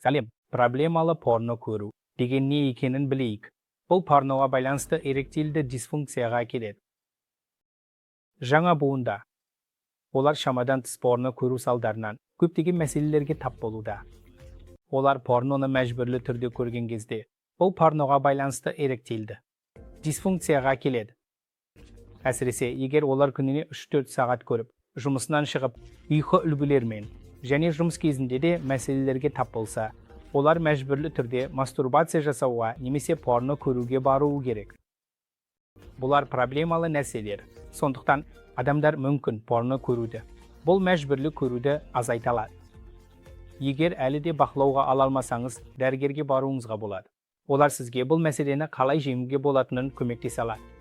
Сәлем, проблемалы порно көру деген не екенін білейік. Бұл порноға байланысты эректильді дисфункцияға келеді. Жаңа буында олар шамадан тыс порно көру салдарынан көптеген мәселелерге тап болуда. Олар порноны мәжбүрлі түрде көрген кезде бұл порноға байланысты эректильді дисфункцияға келеді. Әсіресе, егер олар күніне 3-4 сағат көріп, жұмысынан шығып, ұйқы үлгілермен және жұмыс кезінде де мәселелерге тап болса, олар мәжбүрлі түрде мастурбация жасауға немесе порно көруге баруы керек. Бұлар проблемалы нәрселер. Сондықтан адамдар мүмкін порно көруді, бұл мәжбүрлі көруді азайта алады. Егер әлі де бақылауға ала алмасаңыз, дәрігерге баруыңызға болады. Олар сізге бұл мәселені қалай жеңуге болатынын көмектесе алады.